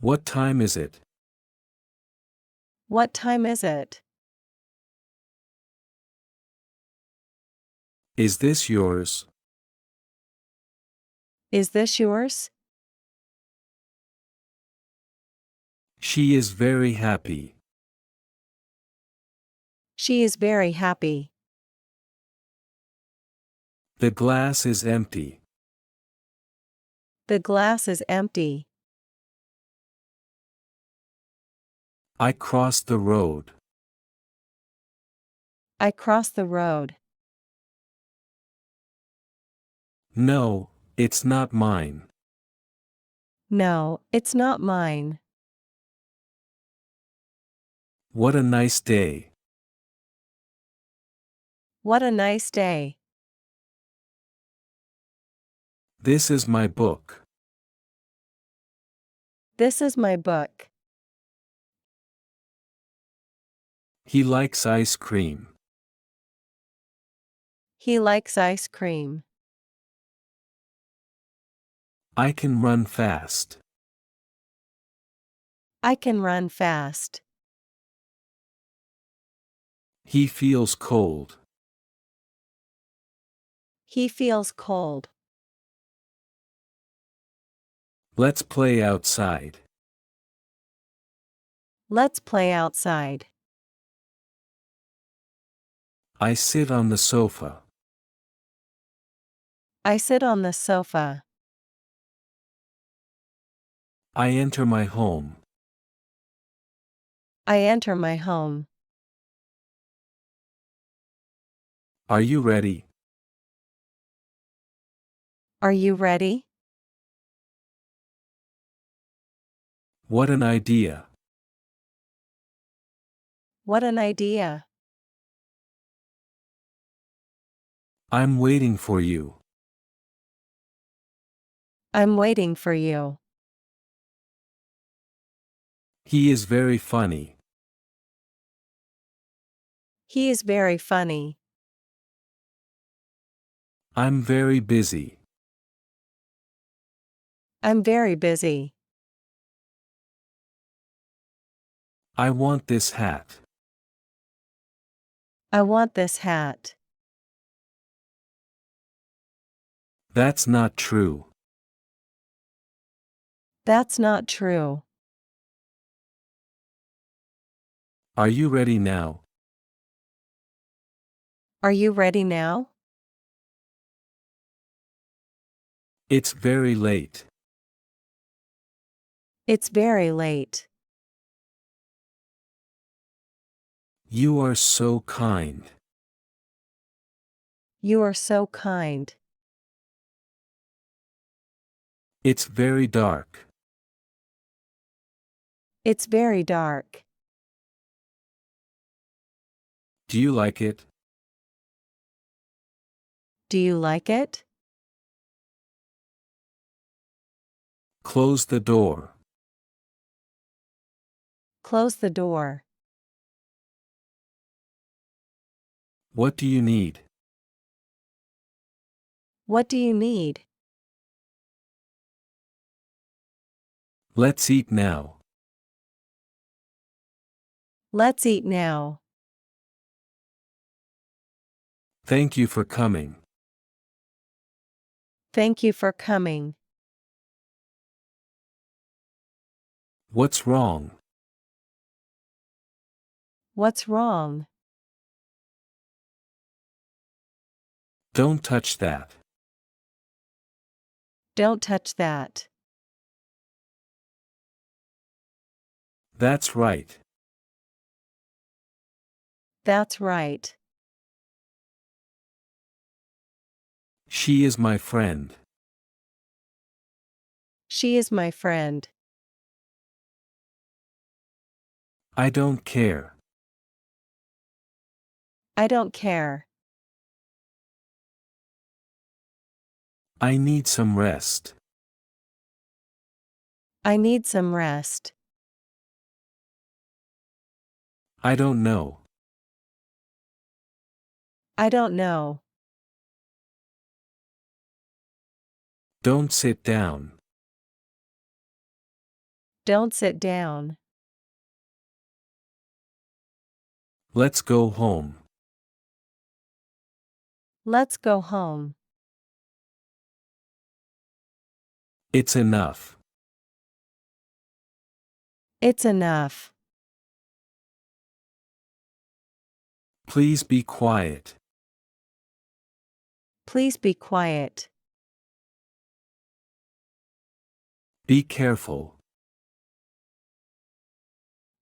What time is it? What time is it? Is this yours? Is this yours? She is very happy. She is very happy. The glass is empty. The glass is empty. I crossed the road. I crossed the road. No, it's not mine. No, it's not mine. What a nice day. What a nice day. This is my book. This is my book. He likes ice cream. He likes ice cream. I can run fast. I can run fast. He feels cold. He feels cold. Let's play outside. Let's play outside. I sit on the sofa. I sit on the sofa. I enter my home. I enter my home. Are you ready? Are you ready? What an idea. What an idea. I'm waiting for you. I'm waiting for you. He is very funny. He is very funny. I'm very busy. I'm very busy. I want this hat. I want this hat. That's not true. That's not true. Are you ready now? Are you ready now? It's very late. It's very late. You are so kind. You are so kind. It's very dark. It's very dark. Do you like it? Do you like it? Close the door. Close the door. What do you need? What do you need? Let's eat now. Let's eat now. Thank you for coming. Thank you for coming. What's wrong? What's wrong? Don't touch that. Don't touch that. That's right. That's right. She is my friend. She is my friend. I don't care. I don't care. I need some rest. I need some rest. I don't know. I don't know. Don't sit down. Don't sit down. Let's go home. Let's go home. It's enough. It's enough. Please be quiet. Please be quiet. Be careful.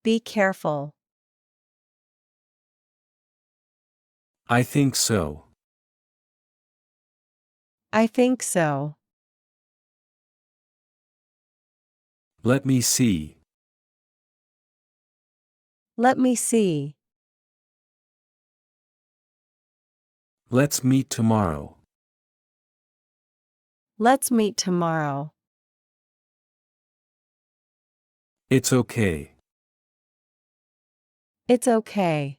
Be careful. I think so. I think so. Let me see. Let me see. Let's meet tomorrow. Let's meet tomorrow. It's okay. It's okay.